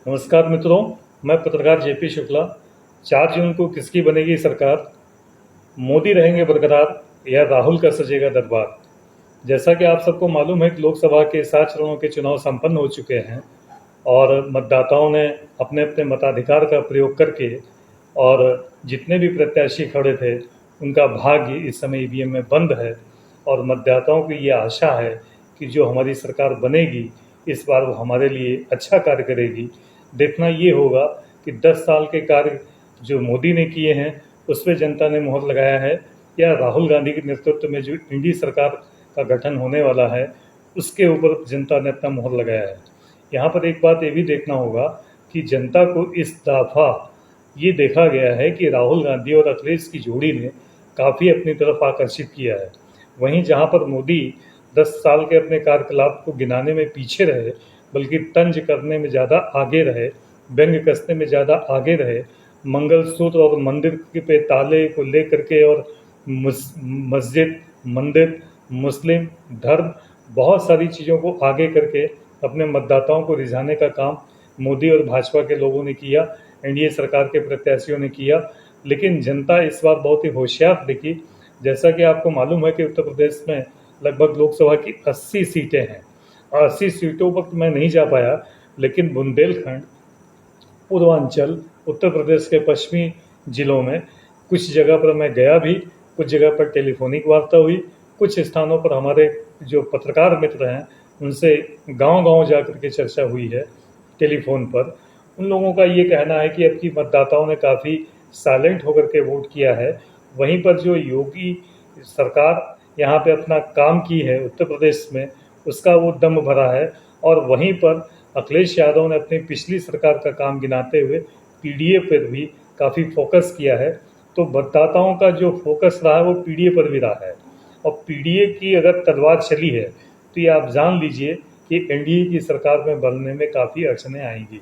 नमस्कार मित्रों, मैं पत्रकार जेपी शुक्ला। 4 जून को किसकी बनेगी सरकार? मोदी रहेंगे बरकरार या राहुल का सजेगा दरबार? जैसा कि आप सबको मालूम है कि लोकसभा के 7 चरणों के चुनाव संपन्न हो चुके हैं और मतदाताओं ने अपने अपने मताधिकार का प्रयोग करके और जितने भी प्रत्याशी खड़े थे उनका भाग्य इस समय ईवीएम में बंद है। और मतदाताओं की ये आशा है कि जो हमारी सरकार बनेगी इस बार वो हमारे लिए अच्छा कार्य करेगी। देखना ये होगा कि 10 साल के कार्य जो मोदी ने किए हैं उस पर जनता ने मोहर लगाया है या राहुल गांधी के नेतृत्व में जो इंडी सरकार का गठन होने वाला है उसके ऊपर जनता ने अपना मोहर लगाया है। यहाँ पर एक बात ये भी देखना होगा कि जनता को इस दफा ये देखा गया है कि राहुल गांधी और अखिलेश की जोड़ी ने काफ़ी अपनी तरफ आकर्षित किया है। वहीं जहाँ पर मोदी 10 साल के अपने कार्यकलाप को गिनाने में पीछे रहे बल्कि तंज करने में ज़्यादा आगे रहे, व्यंग कसने में ज़्यादा आगे रहे, मंगलसूत्र और मंदिर पे ताले को लेकर के और मस्जिद, मंदिर, मुस्लिम धर्म, बहुत सारी चीज़ों को आगे करके अपने मतदाताओं को रिझाने का काम मोदी और भाजपा के लोगों ने किया, एनडीए सरकार के प्रत्याशियों ने किया। लेकिन जनता इस बार बहुत ही होशियार दिखी। जैसा कि आपको मालूम है कि उत्तर प्रदेश में लगभग लोकसभा की 80 सीटें हैं और 80 सीटों पर मैं नहीं जा पाया, लेकिन बुंदेलखंड, पूर्वांचल, उत्तर प्रदेश के पश्चिमी जिलों में कुछ जगह पर मैं गया भी, कुछ जगह पर टेलीफोनिक वार्ता हुई, कुछ स्थानों पर हमारे जो पत्रकार मित्र हैं उनसे गांव-गांव जा कर के चर्चा हुई है टेलीफोन पर। उन लोगों का ये कहना है कि अब की मतदाताओं ने काफ़ी साइलेंट होकर के वोट किया है। वहीं पर जो योगी सरकार यहाँ पे अपना काम की है उत्तर प्रदेश में उसका वो दम भरा है। और वहीं पर अखिलेश यादव ने अपनी पिछली सरकार का काम गिनाते हुए पीडीए पर भी काफ़ी फोकस किया है। तो मतदाताओं का जो फोकस रहा है वो पीडीए पर भी रहा है। और पीडीए की अगर तलवार चली है तो ये आप जान लीजिए कि एनडीए की सरकार में बनने में काफ़ी अड़चनें आएंगी,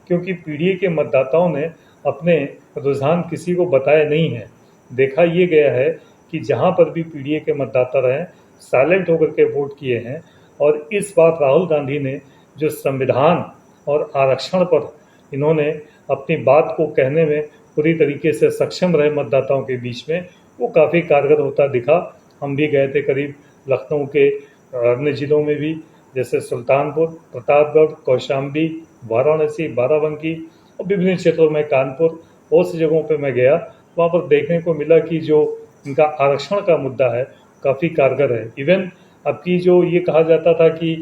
क्योंकि पीडीए के मतदाताओं ने अपने रुझान किसी को बताए नहीं हैं। देखा ये गया है कि जहाँ पर भी पीडीए के मतदाता रहे साइलेंट होकर के वोट किए हैं। और इस बार राहुल गांधी ने जो संविधान और आरक्षण पर इन्होंने अपनी बात को कहने में पूरी तरीके से सक्षम रहे मतदाताओं के बीच में, वो काफ़ी कारगर होता दिखा। हम भी गए थे करीब लखनऊ के अन्य ज़िलों में भी, जैसे सुल्तानपुर, प्रतापगढ़, कौशाम्बी, वाराणसी, बाराबंकी और विभिन्न क्षेत्रों में कानपुर, बहुत सी जगहों पे मैं गया। वहाँ पर देखने को मिला कि जो इनका आरक्षण का मुद्दा है काफ़ी कारगर है। इवन अब की जो ये कहा जाता था कि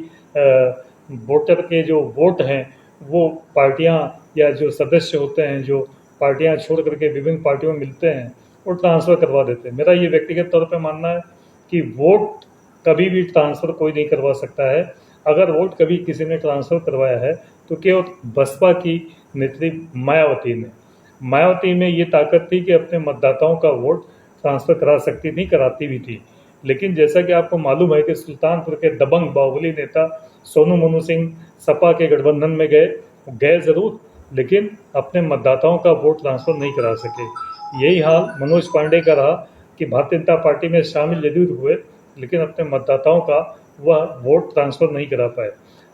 वोटर के जो वोट हैं वो पार्टियां या जो सदस्य होते हैं जो पार्टियां छोड़ करके विभिन्न पार्टियों में मिलते हैं वो ट्रांसफ़र करवा देते हैं। मेरा ये व्यक्तिगत तौर पे मानना है कि वोट कभी भी ट्रांसफ़र कोई नहीं करवा सकता है। अगर वोट कभी किसी ने ट्रांसफ़र करवाया है तो केवल बसपा की नेत्री मायावती में ये ताकत थी कि अपने मतदाताओं का वोट ट्रांसफ़र करा सकती थी, कराती भी थी। लेकिन जैसा कि आपको मालूम है कि सुल्तानपुर के दबंग बाहुबली नेता सोनू मनु सिंह सपा के गठबंधन में गए ज़रूर, लेकिन अपने मतदाताओं का वोट ट्रांसफ़र नहीं करा सके। यही हाल मनोज पांडे का रहा कि भारतीय जनता पार्टी में शामिल जरूर हुए लेकिन अपने मतदाताओं का वह वोट ट्रांसफ़र नहीं करा पाए।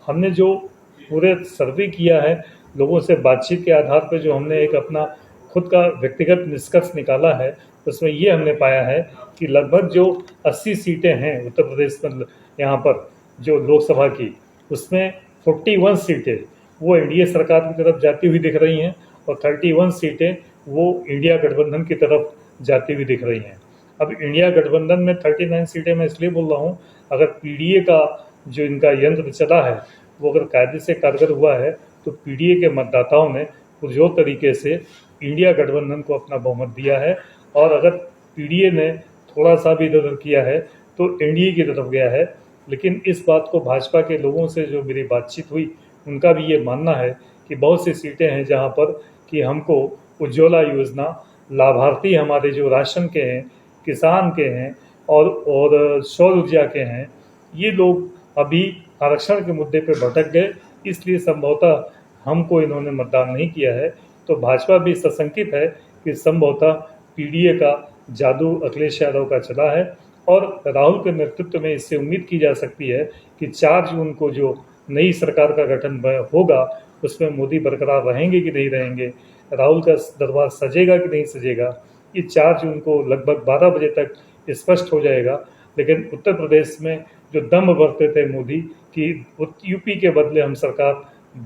हमने जो पूरे सर्वे किया है, लोगों से बातचीत के आधार पर जो हमने एक अपना खुद का व्यक्तिगत निष्कर्ष निकाला है, उसमें ये हमने पाया है कि लगभग जो 80 सीटें हैं उत्तर प्रदेश में यहाँ पर जो लोकसभा की, उसमें 41 सीटें वो एनडीए सरकार की तरफ जाती हुई दिख रही हैं और 31 सीटें वो इंडिया गठबंधन की तरफ जाती हुई दिख रही हैं। अब इंडिया गठबंधन में 39 सीटें मैं इसलिए बोल रहा हूँ, अगर पीडीए का जो इनका यंत्र चला है वो अगर कायदे से कारगर हुआ है तो पीडीए के मतदाताओं ने पुरजोर तरीके से इंडिया गठबंधन को अपना बहुमत दिया है। और अगर पीडीए ने थोड़ा सा भी इधर उधर किया है तो एनडीए की तरफ गया है। लेकिन इस बात को भाजपा के लोगों से जो मेरी बातचीत हुई उनका भी ये मानना है कि बहुत सी सीटें हैं जहाँ पर कि हमको उज्ज्वला योजना, लाभार्थी हमारे जो राशन के हैं, किसान के हैं और सौर ऊर्जा के हैं, ये लोग अभी आरक्षण के मुद्दे पर भटक गए, इसलिए संभवतः हमको इन्होंने मतदान नहीं किया है। तो भाजपा भी सशंकित है कि संभवतः पीडीए का जादू अखिलेश यादव का चला है। और राहुल के नेतृत्व में इससे उम्मीद की जा सकती है कि 4 जून को जो नई सरकार का गठन होगा उसमें मोदी बरकरार रहेंगे कि नहीं रहेंगे, राहुल का दरबार सजेगा कि नहीं सजेगा, ये 4 जून को लगभग 12 बजे तक स्पष्ट हो जाएगा। लेकिन उत्तर प्रदेश में जो दम बरते थे मोदी कि यूपी के बदले हम सरकार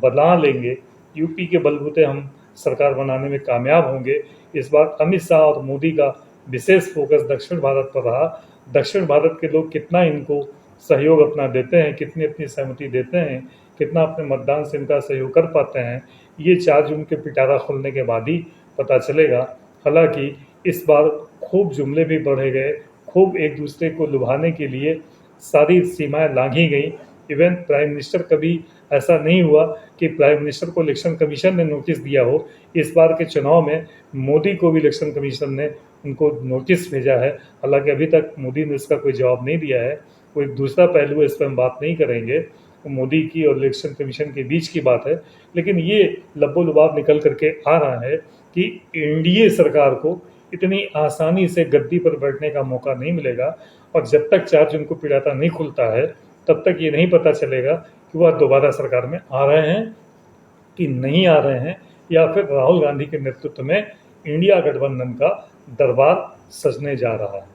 बना लेंगे, यूपी के बलबूते हम सरकार बनाने में कामयाब होंगे, इस बार अमित शाह और मोदी का विशेष फोकस दक्षिण भारत पर रहा। दक्षिण भारत के लोग कितना इनको सहयोग अपना देते हैं, कितनी अपनी सहमति देते हैं, कितना अपने मतदान से इनका सहयोग कर पाते हैं, ये 4 जून के पिटारा खुलने के बाद ही पता चलेगा। हालांकि इस बार खूब जुमले भी बढ़े गए, खूब एक दूसरे को लुभाने के लिए सारी सीमाएं लांघी गई। इवन प्राइम मिनिस्टर कभी ऐसा नहीं हुआ कि प्राइम मिनिस्टर को इलेक्शन कमीशन ने नोटिस दिया हो। इस बार के चुनाव में मोदी को भी इलेक्शन कमीशन ने उनको नोटिस भेजा है। हालांकि अभी तक मोदी ने इसका कोई जवाब नहीं दिया है। कोई दूसरा पहलू है, इस पर हम बात नहीं करेंगे, मोदी की और इलेक्शन कमीशन के बीच की बात है। लेकिन ये लब्बो लुबाब निकल करके आ रहा है कि एनडीए सरकार को इतनी आसानी से गद्दी पर बैठने का मौका नहीं मिलेगा, और जब तक 4 जून को पिटारा नहीं खुलता है तब तक ये नहीं पता चलेगा कि वह दोबारा सरकार में आ रहे हैं कि नहीं आ रहे हैं, या फिर राहुल गांधी के नेतृत्व में इंडिया गठबंधन का दरबार सजने जा रहा है।